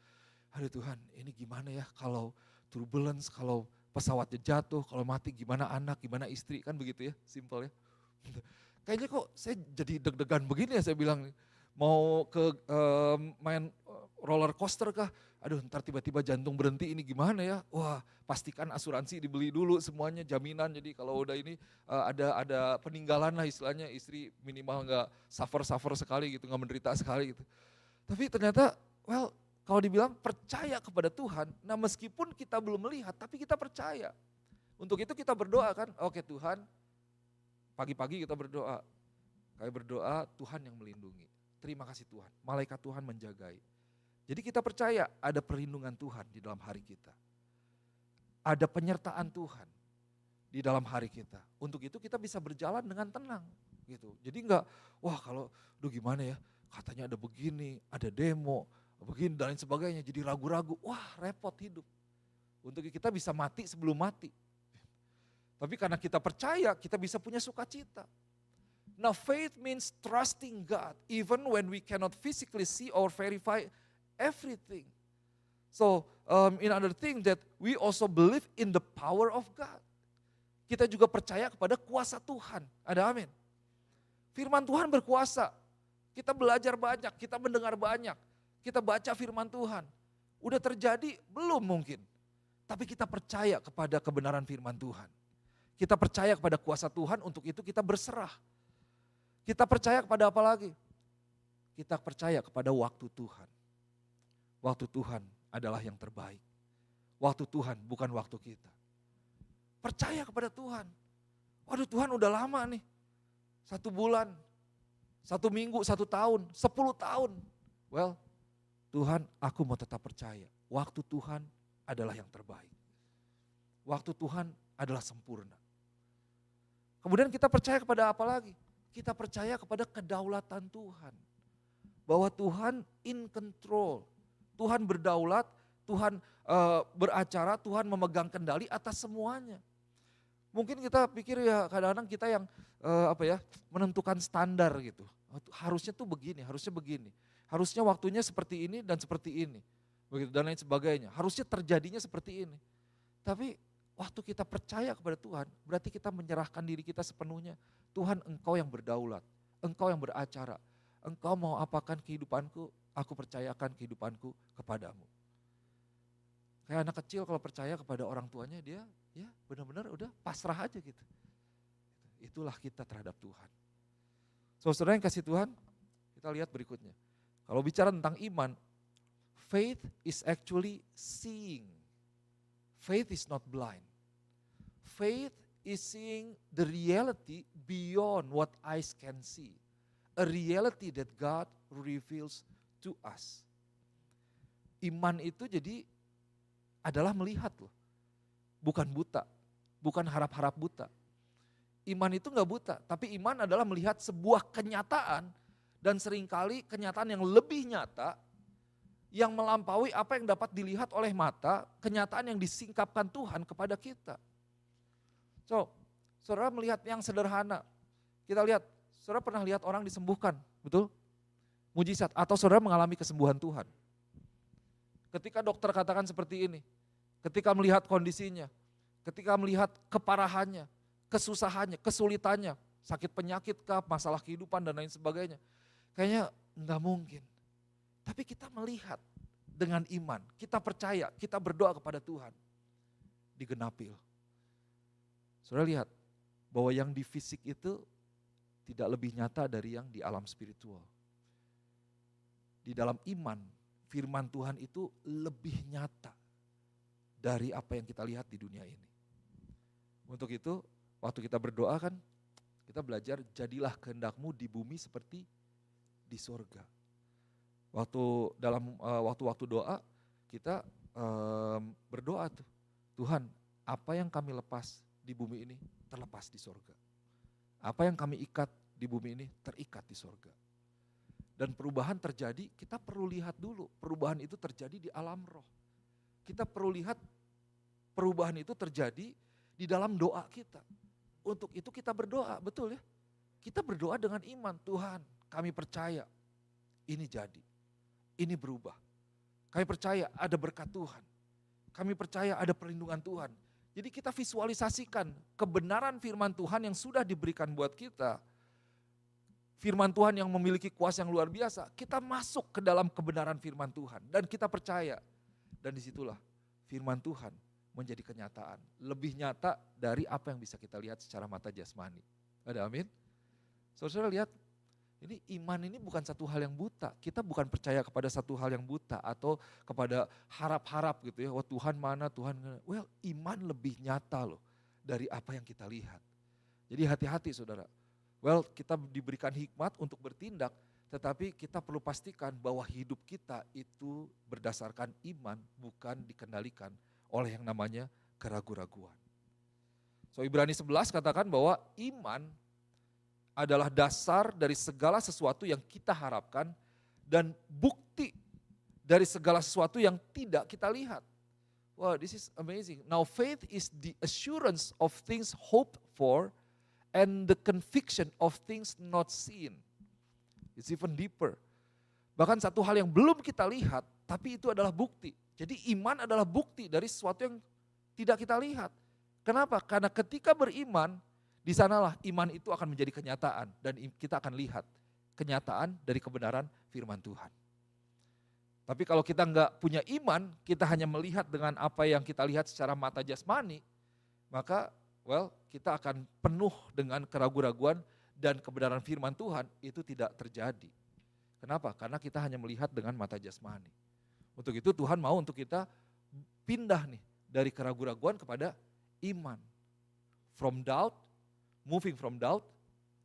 Aduh Tuhan, ini gimana ya kalau turbulence, kalau pesawatnya jatuh, kalau mati gimana anak, gimana istri, kan begitu ya, simple ya. Kayaknya kok saya jadi deg-degan begini ya, saya bilang, mau ke main roller coaster kah? Aduh ntar tiba-tiba jantung berhenti, ini gimana ya? Wah pastikan asuransi dibeli dulu semuanya, jaminan. Jadi kalau udah ini ada peninggalan lah istilahnya, istri minimal gak suffer sekali gitu, gak menderita sekali gitu. Tapi ternyata kalau dibilang percaya kepada Tuhan, nah meskipun kita belum melihat tapi kita percaya. Untuk itu kita berdoa kan, oke Tuhan, pagi-pagi kita berdoa. Kayak berdoa Tuhan yang melindungi. Terima kasih Tuhan, malaikat Tuhan menjagai. Jadi kita percaya ada perlindungan Tuhan di dalam hari kita. Ada penyertaan Tuhan di dalam hari kita. Untuk itu kita bisa berjalan dengan tenang gitu. Jadi enggak, wah kalau gimana ya, katanya ada begini, ada demo, begini dan lain sebagainya. Jadi ragu-ragu, wah repot hidup. Untuk kita bisa mati sebelum mati. Tapi karena kita percaya, kita bisa punya sukacita. Now faith means trusting God even when we cannot physically see or verify everything. So in other thing that we also believe in the power of God. Kita juga percaya kepada kuasa Tuhan. Ada amin. Firman Tuhan berkuasa. Kita belajar banyak, kita mendengar banyak. Kita baca firman Tuhan. Udah terjadi? Belum mungkin. Tapi kita percaya kepada kebenaran firman Tuhan. Kita percaya kepada kuasa Tuhan, untuk itu kita berserah. Kita percaya kepada apa lagi? Kita percaya kepada waktu Tuhan. Waktu Tuhan adalah yang terbaik. Waktu Tuhan bukan waktu kita. Percaya kepada Tuhan. Waduh Tuhan udah lama nih. 1 bulan, 1 minggu, 1 tahun, 10 tahun. Well, Tuhan aku mau tetap percaya. Waktu Tuhan adalah yang terbaik. Waktu Tuhan adalah sempurna. Kemudian kita percaya kepada apa lagi? Kita percaya kepada kedaulatan Tuhan. Bahwa Tuhan in control. Tuhan berdaulat, Tuhan beracara, Tuhan memegang kendali atas semuanya. Mungkin kita pikir ya kadang-kadang kita yang menentukan standar gitu. Harusnya tuh begini, harusnya begini. Harusnya waktunya seperti ini dan seperti ini. Begitu dan lain sebagainya. Harusnya terjadinya seperti ini. Tapi waktu kita percaya kepada Tuhan, berarti kita menyerahkan diri kita sepenuhnya. Tuhan engkau yang berdaulat, engkau yang beracara. Engkau mau apakan kehidupanku, aku percayakan kehidupanku kepadamu. Kayak anak kecil kalau percaya kepada orang tuanya, dia ya benar-benar udah pasrah aja gitu. Itulah kita terhadap Tuhan. Saudara yang kasih Tuhan, kita lihat berikutnya. Kalau bicara tentang iman, faith is actually seeing. Faith is not blind. Faith is seeing the reality beyond what eyes can see. A reality that God reveals to us. Iman itu jadi adalah melihat loh. Bukan buta, bukan harap-harap buta. Iman itu enggak buta, tapi iman adalah melihat sebuah kenyataan dan seringkali kenyataan yang lebih nyata yang melampaui apa yang dapat dilihat oleh mata, kenyataan yang disingkapkan Tuhan kepada kita. So, saudara melihat yang sederhana, kita lihat, saudara pernah lihat orang disembuhkan, betul? Mujizat, atau saudara mengalami kesembuhan Tuhan. Ketika dokter katakan seperti ini, ketika melihat kondisinya, ketika melihat keparahannya, kesusahannya, kesulitannya, sakit penyakit kah, masalah kehidupan dan lain sebagainya, kayaknya enggak mungkin. Tapi kita melihat dengan iman, kita percaya, kita berdoa kepada Tuhan, digenapi. Saudara lihat bahwa yang di fisik itu tidak lebih nyata dari yang di alam spiritual. Di dalam iman, firman Tuhan itu lebih nyata dari apa yang kita lihat di dunia ini. Untuk itu, waktu kita berdoa kan, kita belajar jadilah kehendak-Mu di bumi seperti di sorga. Waktu doa kita berdoa tuh, Tuhan, apa yang kami lepas di bumi ini terlepas di sorga. Apa yang kami ikat di bumi ini terikat di sorga. Dan perubahan terjadi, kita perlu lihat dulu perubahan itu terjadi di alam roh. Kita perlu lihat perubahan itu terjadi di dalam doa kita. Untuk itu kita berdoa, betul ya? Kita berdoa dengan iman, Tuhan kami percaya ini jadi. Ini berubah. Kami percaya ada berkat Tuhan. Kami percaya ada perlindungan Tuhan. Jadi kita visualisasikan kebenaran firman Tuhan yang sudah diberikan buat kita. Firman Tuhan yang memiliki kuasa yang luar biasa. Kita masuk ke dalam kebenaran firman Tuhan. Dan kita percaya. Dan disitulah firman Tuhan menjadi kenyataan. Lebih nyata dari apa yang bisa kita lihat secara mata jasmani. Ada amin? Saudara lihat. Ini iman ini bukan satu hal yang buta. Kita bukan percaya kepada satu hal yang buta atau kepada harap-harap gitu ya. Wah Tuhan mana, Tuhan mana. Well, iman lebih nyata loh dari apa yang kita lihat. Jadi hati-hati saudara. Well, kita diberikan hikmat untuk bertindak, tetapi kita perlu pastikan bahwa hidup kita itu berdasarkan iman, bukan dikendalikan oleh yang namanya keraguan-raguan. So Ibrani 11 katakan bahwa iman adalah dasar dari segala sesuatu yang kita harapkan dan bukti dari segala sesuatu yang tidak kita lihat. Wow, this is amazing. Now faith is the assurance of things hoped for and the conviction of things not seen. It's even deeper. Bahkan satu hal yang belum kita lihat, tapi itu adalah bukti. Jadi iman adalah bukti dari sesuatu yang tidak kita lihat. Kenapa? Karena ketika beriman, di sanalah iman itu akan menjadi kenyataan dan kita akan lihat kenyataan dari kebenaran firman Tuhan. Tapi kalau kita nggak punya iman, kita hanya melihat dengan apa yang kita lihat secara mata jasmani, maka kita akan penuh dengan keraguan-raguan dan kebenaran firman Tuhan itu tidak terjadi. Kenapa? Karena kita hanya melihat dengan mata jasmani. Untuk itu Tuhan mau untuk kita pindah nih dari keraguan-raguan kepada iman. Moving from doubt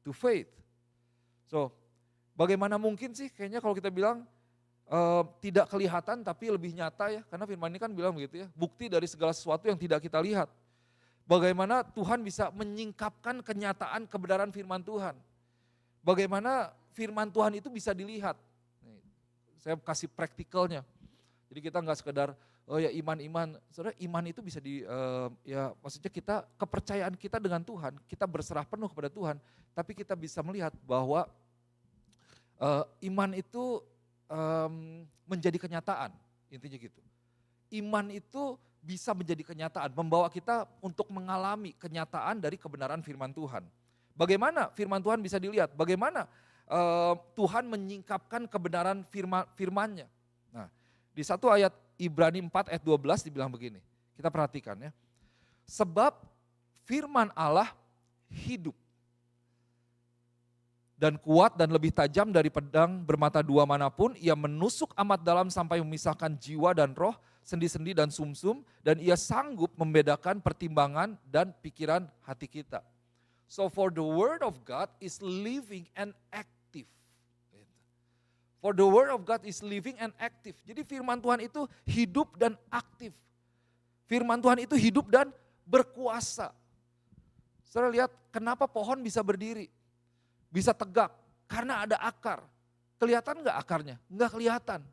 to faith. So, bagaimana mungkin sih kayaknya kalau kita bilang tidak kelihatan tapi lebih nyata ya. Karena firman ini kan bilang begitu ya, bukti dari segala sesuatu yang tidak kita lihat. Bagaimana Tuhan bisa menyingkapkan kenyataan kebenaran firman Tuhan. Bagaimana firman Tuhan itu bisa dilihat. Saya kasih praktikalnya. Jadi kita nggak sekedar iman-iman, saudara iman itu bisa maksudnya kita kepercayaan kita dengan Tuhan, kita berserah penuh kepada Tuhan, tapi kita bisa melihat bahwa iman itu menjadi kenyataan, intinya gitu. Iman itu bisa menjadi kenyataan, membawa kita untuk mengalami kenyataan dari kebenaran firman Tuhan. Bagaimana firman Tuhan bisa dilihat? Bagaimana Tuhan menyingkapkan kebenaran firman-Nya? Nah, di satu ayat Ibrani 4 ayat 12 dibilang begini, kita perhatikan ya. Sebab firman Allah hidup dan kuat dan lebih tajam dari pedang bermata dua manapun, ia menusuk amat dalam sampai memisahkan jiwa dan roh, sendi-sendi dan sumsum, dan ia sanggup membedakan pertimbangan dan pikiran hati kita. So for the word of God is living and active. For the word of God is living and active. Jadi firman Tuhan itu hidup dan aktif. Firman Tuhan itu hidup dan berkuasa. Saudara lihat kenapa pohon bisa berdiri, bisa tegak, karena ada akar. Kelihatan nggak akarnya? Nggak kelihatan.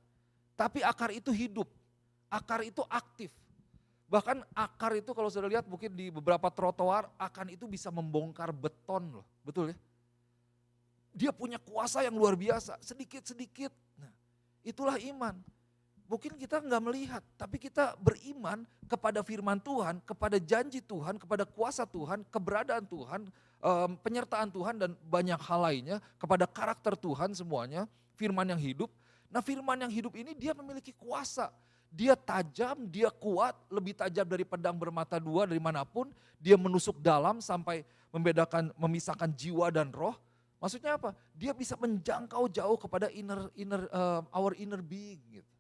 Tapi akar itu hidup, akar itu aktif. Bahkan akar itu kalau sudah lihat mungkin di beberapa trotoar, akar itu bisa membongkar beton loh, betul ya? Dia punya kuasa yang luar biasa, sedikit-sedikit. Nah, itulah iman. Mungkin kita nggak melihat, tapi kita beriman kepada firman Tuhan, kepada janji Tuhan, kepada kuasa Tuhan, keberadaan Tuhan, penyertaan Tuhan dan banyak hal lainnya, kepada karakter Tuhan semuanya, firman yang hidup. Nah firman yang hidup ini dia memiliki kuasa, dia tajam, dia kuat, lebih tajam dari pedang bermata dua dari manapun, dia menusuk dalam sampai memisahkan jiwa dan roh. Maksudnya apa? Dia bisa menjangkau jauh kepada our inner being gitu.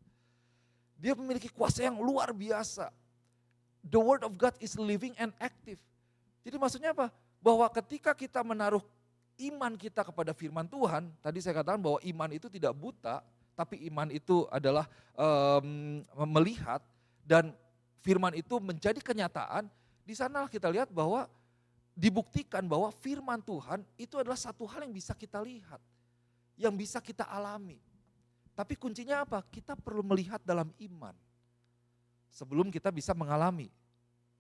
Dia memiliki kuasa yang luar biasa. The word of God is living and active. Jadi maksudnya apa? Bahwa ketika kita menaruh iman kita kepada firman Tuhan, tadi saya katakan bahwa iman itu tidak buta, tapi iman itu adalah melihat dan firman itu menjadi kenyataan. Di sana kita lihat bahwa dibuktikan bahwa firman Tuhan itu adalah satu hal yang bisa kita lihat, yang bisa kita alami. Tapi kuncinya apa? Kita perlu melihat dalam iman sebelum kita bisa mengalami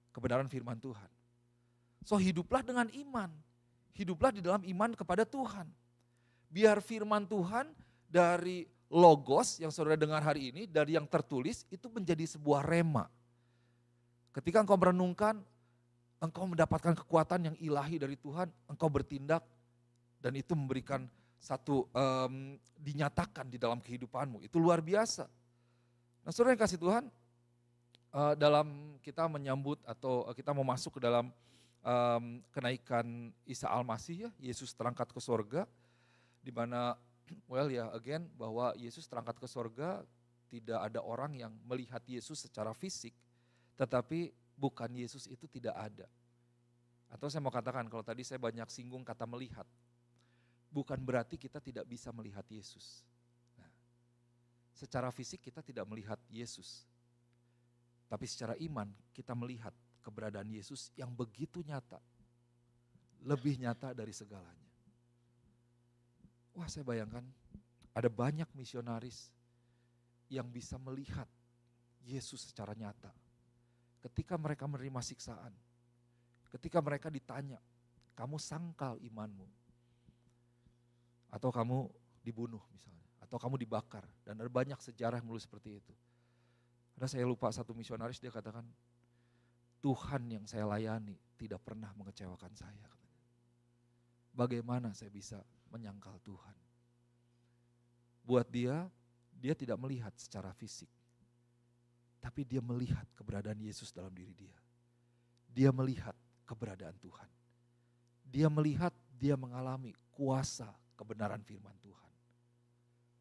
kebenaran firman Tuhan. So hiduplah dengan iman, hiduplah di dalam iman kepada Tuhan. Biar firman Tuhan dari logos yang saudara dengar hari ini, dari yang tertulis itu menjadi sebuah rema. Ketika engkau merenungkan, engkau mendapatkan kekuatan yang ilahi dari Tuhan, engkau bertindak dan itu memberikan satu dinyatakan di dalam kehidupanmu, itu luar biasa. Nah saudara yang kasih Tuhan, dalam kita menyambut atau kita mau masuk ke dalam kenaikan Isa Al-Masih ya, Yesus terangkat ke sorga, di mana bahwa Yesus terangkat ke sorga, tidak ada orang yang melihat Yesus secara fisik, tetapi bukan Yesus itu tidak ada. Atau saya mau katakan, kalau tadi saya banyak singgung kata melihat, bukan berarti kita tidak bisa melihat Yesus. Nah, secara fisik kita tidak melihat Yesus. Tapi secara iman kita melihat keberadaan Yesus yang begitu nyata. Lebih nyata dari segalanya. Wah saya bayangkan ada banyak misionaris yang bisa melihat Yesus secara nyata. Ketika mereka menerima siksaan, ketika mereka ditanya, kamu sangkal imanmu. Atau kamu dibunuh misalnya, atau kamu dibakar. Dan ada banyak sejarah yang menulis seperti itu. Ada saya lupa satu misionaris dia katakan, Tuhan yang saya layani tidak pernah mengecewakan saya. Bagaimana saya bisa menyangkal Tuhan? Buat dia tidak melihat secara fisik. Tapi dia melihat keberadaan Yesus dalam diri dia. Dia melihat keberadaan Tuhan. Dia melihat, dia mengalami kuasa kebenaran firman Tuhan.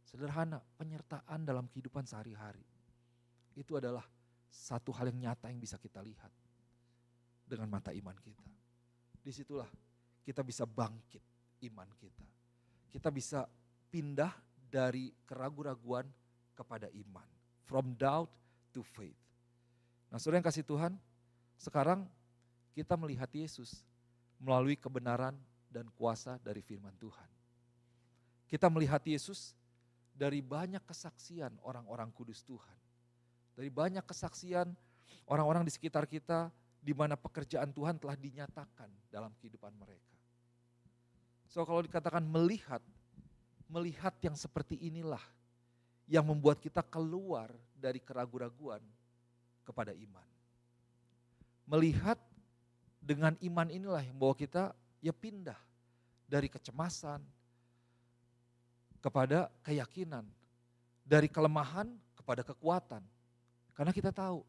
Sederhana, penyertaan dalam kehidupan sehari-hari. Itu adalah satu hal yang nyata yang bisa kita lihat dengan mata iman kita. Disitulah kita bisa bangkit iman kita. Kita bisa pindah dari keraguan-raguan kepada iman. From doubt to faith. Nah saudara yang kasih Tuhan, sekarang kita melihat Yesus melalui kebenaran dan kuasa dari firman Tuhan. Kita melihat Yesus dari banyak kesaksian orang-orang kudus Tuhan. Dari banyak kesaksian orang-orang di sekitar kita di mana pekerjaan Tuhan telah dinyatakan dalam kehidupan mereka. So kalau dikatakan melihat yang seperti inilah yang membuat kita keluar dari keraguan-raguan kepada iman. Melihat dengan iman inilah yang membawa kita ya pindah dari kecemasan kepada keyakinan, dari kelemahan kepada kekuatan. Karena kita tahu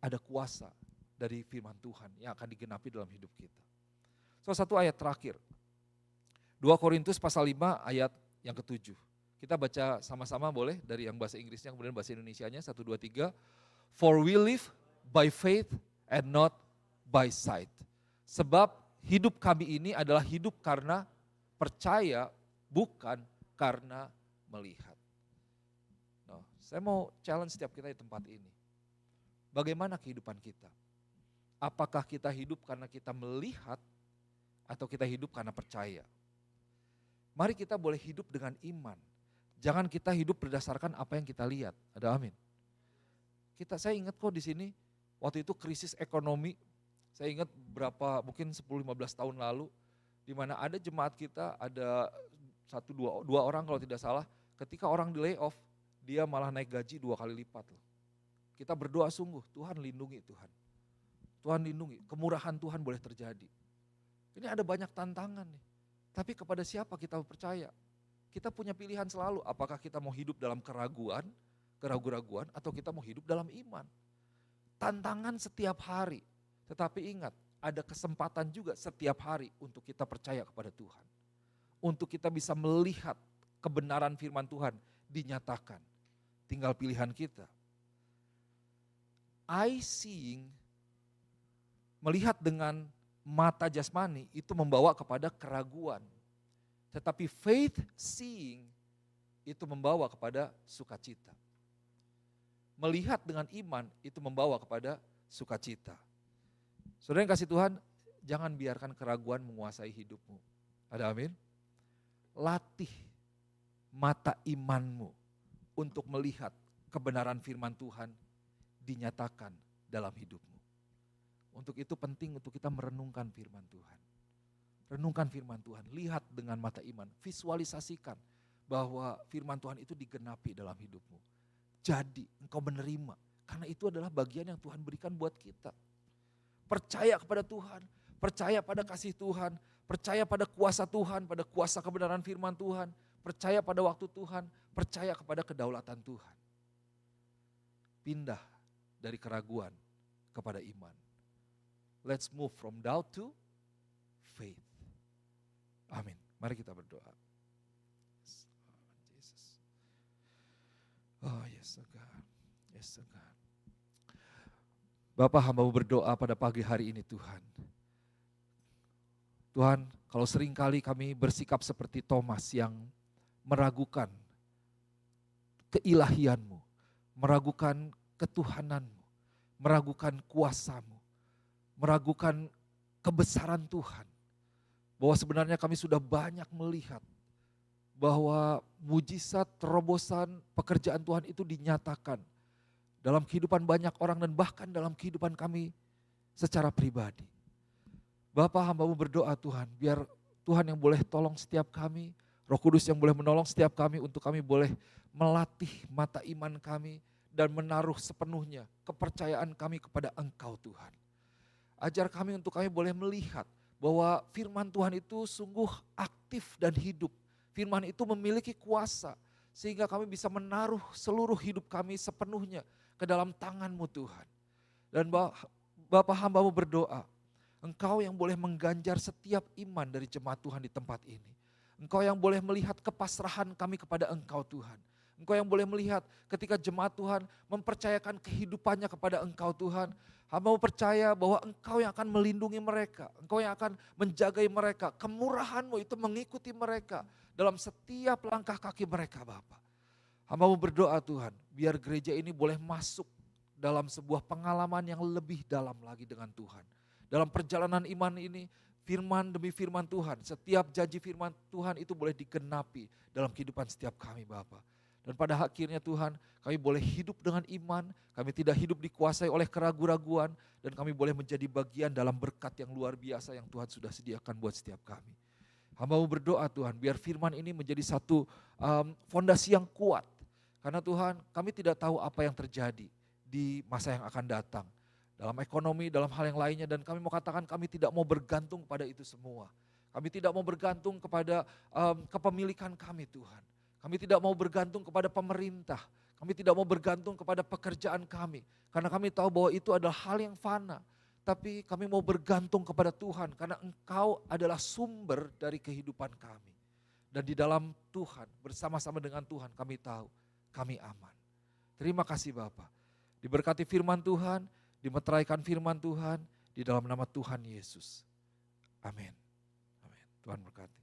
ada kuasa dari firman Tuhan yang akan digenapi dalam hidup kita. So satu ayat terakhir, 2 Korintus pasal 5 ayat yang ke-7. Kita baca sama-sama boleh dari yang bahasa Inggrisnya kemudian bahasa Indonesianya 1, 2, 3. For we live by faith and not by sight. Sebab hidup kami ini adalah hidup karena percaya, bukan karena melihat. No, saya mau challenge setiap kita di tempat ini. Bagaimana kehidupan kita? Apakah kita hidup karena kita melihat atau kita hidup karena percaya? Mari kita boleh hidup dengan iman. Jangan kita hidup berdasarkan apa yang kita lihat. Ada amin. Saya ingat kok di sini waktu itu krisis ekonomi. Saya ingat mungkin 10-15 tahun lalu, di mana ada jemaat kita, ada dua orang kalau tidak salah, ketika orang di layoff, dia malah naik gaji 2 kali lipat loh. Kita berdoa sungguh, Tuhan lindungi Tuhan. Tuhan lindungi, kemurahan Tuhan boleh terjadi. Ini ada banyak tantangan nih, tapi kepada siapa kita percaya? Kita punya pilihan selalu, apakah kita mau hidup dalam keraguan-raguan atau kita mau hidup dalam iman. Tantangan setiap hari, tetapi ingat ada kesempatan juga setiap hari untuk kita percaya kepada Tuhan. Untuk kita bisa melihat kebenaran firman Tuhan dinyatakan. Tinggal pilihan kita. Seeing, melihat dengan mata jasmani itu membawa kepada keraguan. Tetapi faith seeing itu membawa kepada sukacita. Melihat dengan iman itu membawa kepada sukacita. Saudara yang kasih Tuhan, jangan biarkan keraguan menguasai hidupmu. Ada amin? Latih mata imanmu untuk melihat kebenaran firman Tuhan dinyatakan dalam hidupmu. Untuk itu penting untuk kita merenungkan firman Tuhan. Renungkan firman Tuhan, lihat dengan mata iman, visualisasikan bahwa firman Tuhan itu digenapi dalam hidupmu. Jadi engkau menerima, karena itu adalah bagian yang Tuhan berikan buat kita. Percaya kepada Tuhan, percaya pada kasih Tuhan, percaya pada kuasa Tuhan, pada kuasa kebenaran firman Tuhan, percaya pada waktu Tuhan, percaya kepada kedaulatan Tuhan. Pindah dari keraguan kepada iman. Let's move from doubt to faith. Amin. Mari kita berdoa. Jesus. Oh yes, God. Yes, God. Bapak, hamba-Mu berdoa pada pagi hari ini Tuhan. Tuhan, kalau seringkali kami bersikap seperti Thomas yang meragukan keilahian-Mu, meragukan ketuhanan-Mu, meragukan kuasa-Mu, meragukan kebesaran Tuhan. Bahwa sebenarnya kami sudah banyak melihat bahwa mujizat, terobosan, pekerjaan Tuhan itu dinyatakan dalam kehidupan banyak orang dan bahkan dalam kehidupan kami secara pribadi. Bapa, hamba-Mu berdoa Tuhan, biar Tuhan yang boleh tolong setiap kami, Roh Kudus yang boleh menolong setiap kami untuk kami boleh melatih mata iman kami dan menaruh sepenuhnya kepercayaan kami kepada Engkau Tuhan. Ajar kami untuk kami boleh melihat bahwa firman Tuhan itu sungguh aktif dan hidup. Firman itu memiliki kuasa sehingga kami bisa menaruh seluruh hidup kami sepenuhnya ke dalam tangan-Mu Tuhan. Dan Bapa, hamba-Mu berdoa, Engkau yang boleh mengganjar setiap iman dari jemaat Tuhan di tempat ini. Engkau yang boleh melihat kepasrahan kami kepada Engkau Tuhan. Engkau yang boleh melihat ketika jemaat Tuhan mempercayakan kehidupannya kepada Engkau Tuhan. Hamba-Mu percaya bahwa Engkau yang akan melindungi mereka. Engkau yang akan menjagai mereka. Kemurahan-Mu itu mengikuti mereka dalam setiap langkah kaki mereka Bapa. Hamba-Mu berdoa Tuhan, biar gereja ini boleh masuk dalam sebuah pengalaman yang lebih dalam lagi dengan Tuhan. Dalam perjalanan iman ini, firman demi firman Tuhan, setiap janji firman Tuhan itu boleh digenapi dalam kehidupan setiap kami Bapa. Dan pada akhirnya Tuhan, kami boleh hidup dengan iman, kami tidak hidup dikuasai oleh keraguan-raguan, dan kami boleh menjadi bagian dalam berkat yang luar biasa yang Tuhan sudah sediakan buat setiap kami. Hamba-Mu berdoa Tuhan, biar firman ini menjadi satu fondasi yang kuat. Karena Tuhan, kami tidak tahu apa yang terjadi di masa yang akan datang. Dalam ekonomi, dalam hal yang lainnya, dan kami mau katakan kami tidak mau bergantung pada itu semua. Kami tidak mau bergantung kepada kepemilikan kami Tuhan. Kami tidak mau bergantung kepada pemerintah. Kami tidak mau bergantung kepada pekerjaan kami. Karena kami tahu bahwa itu adalah hal yang fana. Tapi kami mau bergantung kepada Tuhan karena Engkau adalah sumber dari kehidupan kami. Dan di dalam Tuhan, bersama-sama dengan Tuhan kami tahu kami aman. Terima kasih Bapa. Diberkati firman Tuhan, dimeteraikan firman Tuhan di dalam nama Tuhan Yesus. Amin. Amin. Tuhan berkati.